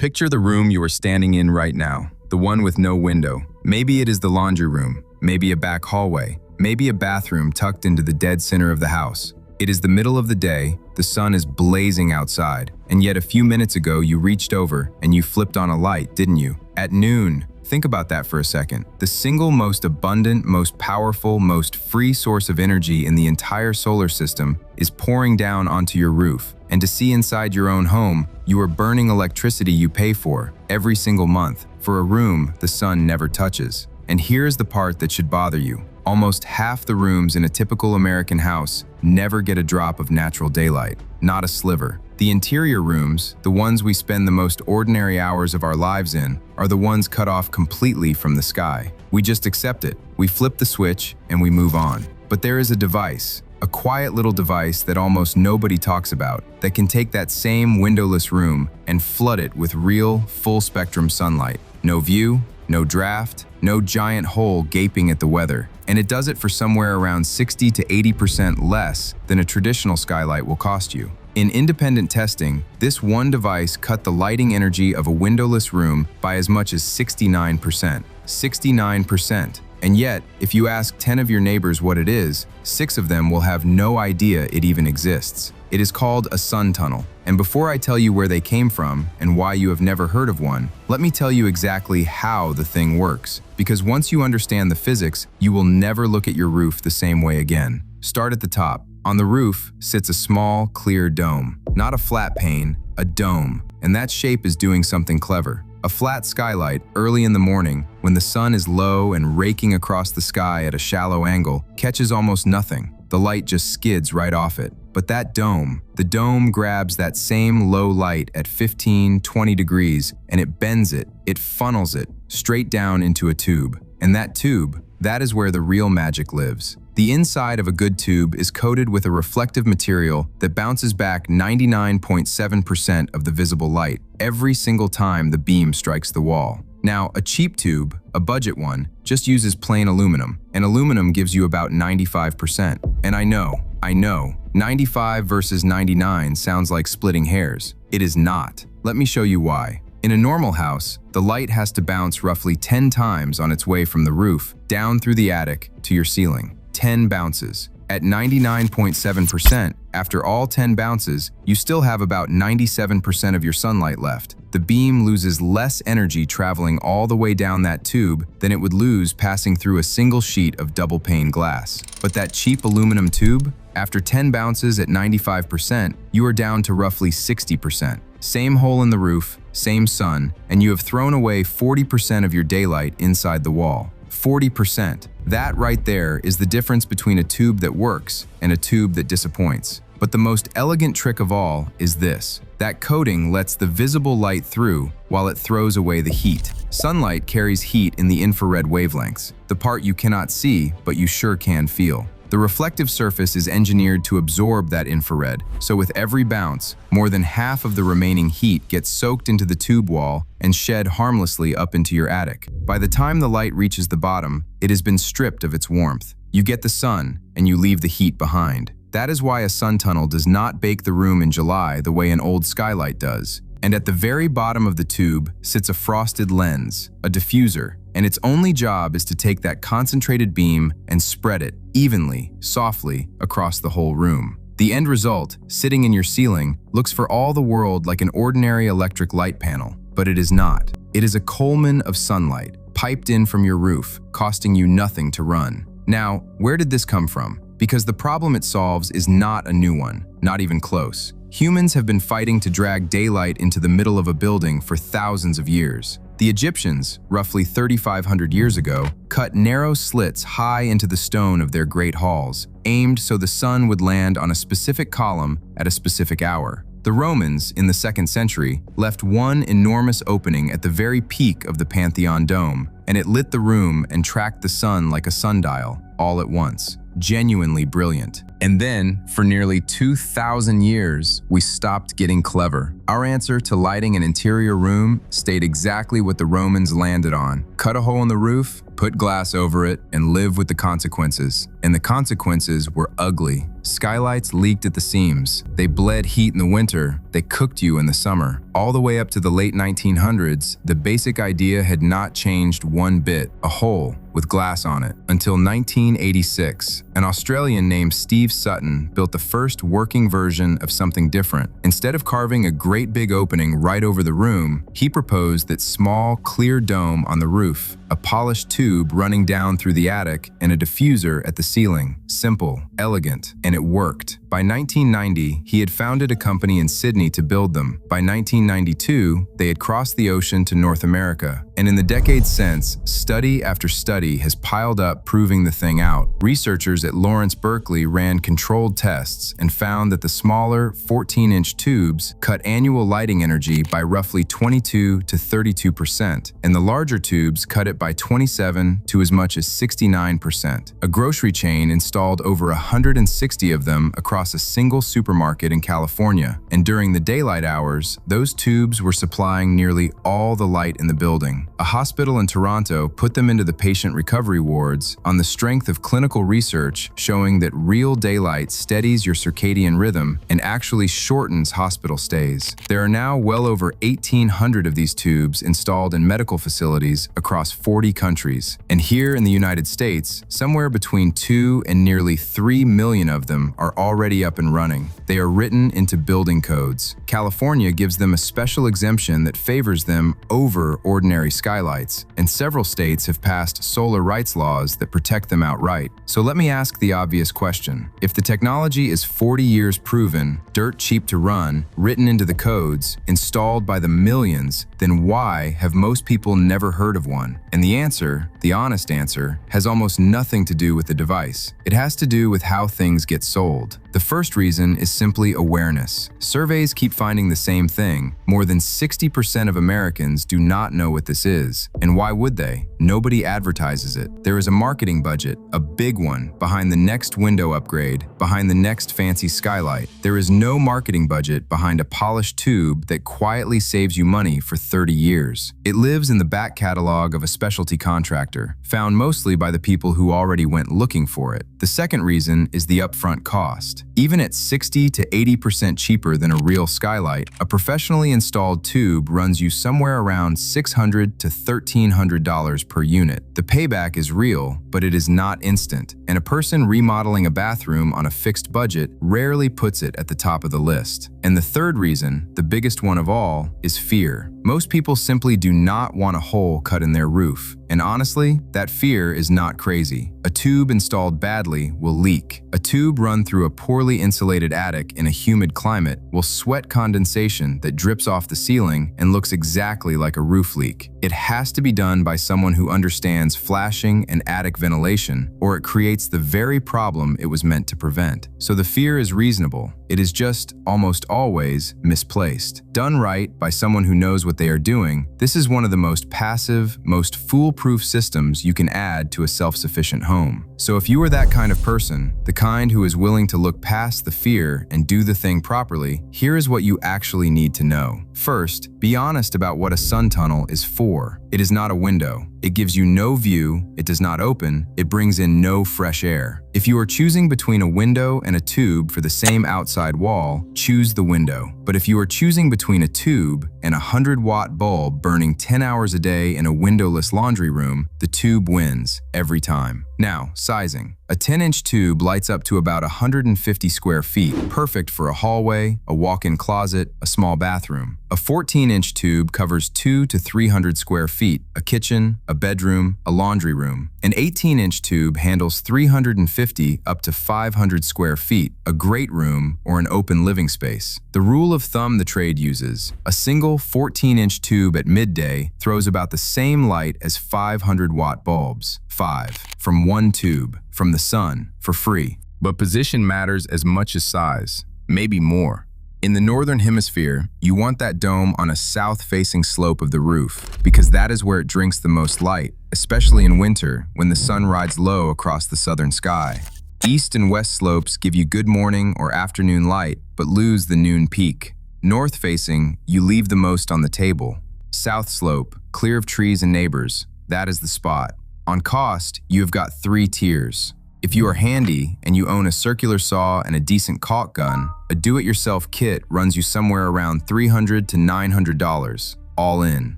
Picture the room you are standing in right now, the one with no window. Maybe it is the laundry room, maybe a back hallway, maybe a bathroom tucked into the dead center of the house. It is the middle of the day, the sun is blazing outside, and yet a few minutes ago you reached over and you flipped on a light, didn't you? At noon. Think about that for a second. The single most abundant, most powerful, most free source of energy in the entire solar system is pouring down onto your roof. And to see inside your own home, you are burning electricity you pay for every single month for a room the sun never touches. And here's the part that should bother you. Almost half the rooms in a typical American house never get a drop of natural daylight, not a sliver. The interior rooms, the ones we spend the most ordinary hours of our lives in, are the ones cut off completely from the sky. We just accept it, we flip the switch, and we move on. But there is a device, a quiet little device that almost nobody talks about, that can take that same windowless room and flood it with real, full-spectrum sunlight. No view, no draft, no giant hole gaping at the weather. And it does it for somewhere around 60 to 80% less than a traditional skylight will cost you. In independent testing, this one device cut the lighting energy of a windowless room by as much as 69%. 69%. And yet, if you ask 10 of your neighbors what it is, 6 of them will have no idea it even exists. It is called a sun tunnel. And before I tell you where they came from and why you have never heard of one, let me tell you exactly how the thing works. Because once you understand the physics, you will never look at your roof the same way again. Start at the top. On the roof sits a small, clear dome. Not a flat pane, a dome. And that shape is doing something clever. A flat skylight early in the morning, when the sun is low and raking across the sky at a shallow angle, catches almost nothing. The light just skids right off it. But that dome, the dome grabs that same low light at 15, 20 degrees, and it bends it, it funnels it straight down into a tube. And that tube, that is where the real magic lives. The inside of a good tube is coated with a reflective material that bounces back 99.7% of the visible light every single time the beam strikes the wall. Now, a cheap tube, a budget one, just uses plain aluminum, and aluminum gives you about 95%. And I know, 95 versus 99 sounds like splitting hairs. It is not. Let me show you why. In a normal house, the light has to bounce roughly 10 times on its way from the roof down through the attic to your ceiling. 10 bounces. At 99.7%, after all 10 bounces, you still have about 97% of your sunlight left. The beam loses less energy traveling all the way down that tube than it would lose passing through a single sheet of double-pane glass. But that cheap aluminum tube, after 10 bounces at 95%, you are down to roughly 60%. Same hole in the roof, same sun, and you have thrown away 40% of your daylight inside the wall. 40%. That right there is the difference between a tube that works and a tube that disappoints. But the most elegant trick of all is this. That coating lets the visible light through while it throws away the heat. Sunlight carries heat in the infrared wavelengths, the part you cannot see, but you sure can feel. The reflective surface is engineered to absorb that infrared, so with every bounce, more than half of the remaining heat gets soaked into the tube wall and shed harmlessly up into your attic. By the time the light reaches the bottom, it has been stripped of its warmth. You get the sun, and you leave the heat behind. That is why a sun tunnel does not bake the room in July the way an old skylight does. And at the very bottom of the tube sits a frosted lens, a diffuser, and its only job is to take that concentrated beam and spread it evenly, softly, across the whole room. The end result, sitting in your ceiling, looks for all the world like an ordinary electric light panel, but it is not. It is a Coleman of sunlight, piped in from your roof, costing you nothing to run. Now, where did this come from? Because the problem it solves is not a new one, not even close. Humans have been fighting to drag daylight into the middle of a building for thousands of years. The Egyptians, roughly 3,500 years ago, cut narrow slits high into the stone of their great halls, aimed so the sun would land on a specific column at a specific hour. The Romans, in the 2nd century, left one enormous opening at the very peak of the Pantheon dome, and it lit the room and tracked the sun like a sundial, all at once. Genuinely brilliant. And then, for nearly 2,000 years, we stopped getting clever. Our answer to lighting an interior room stayed exactly what the Romans landed on. Cut a hole in the roof, put glass over it, and live with the consequences. And the consequences were ugly. Skylights leaked at the seams. They bled heat in the winter. They cooked you in the summer. All the way up to the late 1900s, the basic idea had not changed one bit: a hole with glass on it. Until 1986, an Australian named Steve Sutton built the first working version of something different. Instead of carving a great big opening right over the room, he proposed that small, clear dome on the roof, a polished tube running down through the attic, and a diffuser at the ceiling. Simple, elegant, and it worked. By 1990, he had founded a company in Sydney to build them. By 1992, they had crossed the ocean to North America. And in the decades since, study after study has piled up proving the thing out. Researchers at Lawrence Berkeley ran controlled tests and found that the smaller 14-inch tubes cut annual lighting energy by roughly 22 to 32%, and the larger tubes cut it by 27 to as much as 69%. A grocery chain installed over 160 of them across a single supermarket in California, and during the daylight hours, those tubes were supplying nearly all the light in the building. A hospital in Toronto put them into the patient recovery wards on the strength of clinical research showing that real daylight steadies your circadian rhythm and actually shortens hospital stays. There are now well over 1,800 of these tubes installed in medical facilities across 40 countries. And here in the United States, somewhere between 2 and nearly 3 million of them are already up and running. They are written into building codes. California gives them a special exemption that favors them over ordinary skylights, and several states have passed solar rights laws that protect them outright. So let me ask the obvious question. If the technology is 40 years proven, dirt cheap to run, written into the codes, installed by the millions, then why have most people never heard of one? And the answer, the honest answer, has almost nothing to do with the device. It has to do with how things get sold. The first reason is simply awareness. Surveys keep finding the same thing. More than 60% of Americans do not know what this is. And why would they? Nobody advertises it. There is a marketing budget, a big one, behind the next window upgrade, behind the next fancy skylight. There is no marketing budget behind a polished tube that quietly saves you money for 30 years. It lives in the back catalog of a specialty contractor, found mostly by the people who already went looking for it. The second reason is the upfront cost. Even at 60 to 80% cheaper than a real skylight, a professionally installed tube runs you somewhere around $600 to $1,300 per unit. The payback is real, but it is not instant, and a person remodeling a bathroom on a fixed budget rarely puts it at the top of the list. And the third reason, the biggest one of all, is fear. Most people simply do not want a hole cut in their roof. And honestly, that fear is not crazy. A tube installed badly will leak. A tube run through a poorly insulated attic in a humid climate will sweat condensation that drips off the ceiling and looks exactly like a roof leak. It has to be done by someone who understands flashing and attic ventilation, or it creates the very problem it was meant to prevent. So the fear is reasonable. It is just almost always misplaced. Done right by someone who knows what they are doing, this is one of the most passive, most foolproof systems you can add to a self-sufficient home. So if you are that kind of person, the kind who is willing to look past the fear and do the thing properly, here is what you actually need to know. First, be honest about what a sun tunnel is for. It is not a window. It gives you no view, it does not open, it brings in no fresh air. If you are choosing between a window and a tube for the same outside wall, choose the window. But if you are choosing between a tube and a 100-watt bulb burning 10 hours a day in a windowless laundry room, the tube wins every time. Now, sizing. A 10-inch tube lights up to about 150 square feet, perfect for a hallway, a walk-in closet, a small bathroom. A 14-inch tube covers 200 to 300 square feet, a kitchen, a bedroom, a laundry room. An 18-inch tube handles 350 up to 500 square feet, a great room or an open living space. The rule of thumb the trade uses: a single 14-inch tube at midday throws about the same light as 500-watt bulbs. 5. From one tube, from the sun, for free. But position matters as much as size, maybe more. In the northern hemisphere, you want that dome on a south-facing slope of the roof, because that is where it drinks the most light, especially in winter when the sun rides low across the southern sky. East and west slopes give you good morning or afternoon light, but lose the noon peak. North facing, you leave the most on the table. South slope, clear of trees and neighbors, that is the spot. On cost, you have got 3 tiers. If you are handy and you own a circular saw and a decent caulk gun, a do-it-yourself kit runs you somewhere around $300 to $900, all in.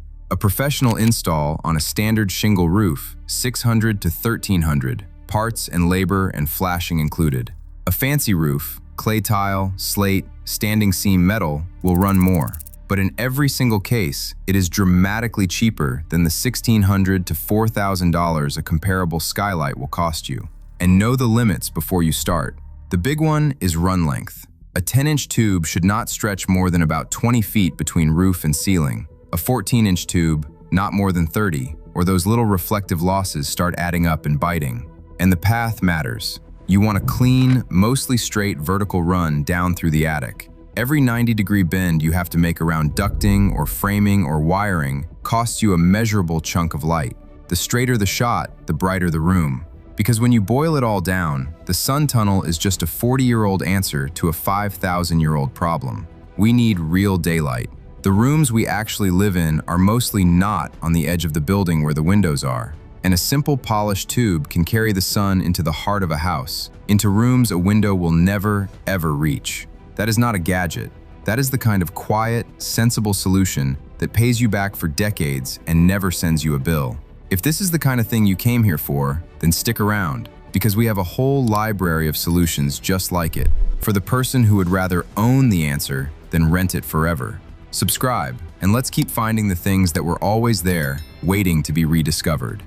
A professional install on a standard shingle roof, $600 to $1,300, parts and labor and flashing included. A fancy roof, clay tile, slate, standing seam metal, will run more. But in every single case, it is dramatically cheaper than the $1,600 to $4,000 a comparable skylight will cost you. And know the limits before you start. The big one is run length. A 10-inch tube should not stretch more than about 20 feet between roof and ceiling. A 14-inch tube, not more than 30, or those little reflective losses start adding up and biting. And the path matters. You want a clean, mostly straight vertical run down through the attic. Every 90-degree bend you have to make around ducting or framing or wiring costs you a measurable chunk of light. The straighter the shot, the brighter the room. Because when you boil it all down, the sun tunnel is just a 40-year-old answer to a 5,000-year-old problem. We need real daylight. The rooms we actually live in are mostly not on the edge of the building where the windows are. And a simple polished tube can carry the sun into the heart of a house, into rooms a window will never, ever reach. That is not a gadget. That is the kind of quiet, sensible solution that pays you back for decades and never sends you a bill. If this is the kind of thing you came here for, then stick around, because we have a whole library of solutions just like it, for the person who would rather own the answer than rent it forever. Subscribe, and let's keep finding the things that were always there, waiting to be rediscovered.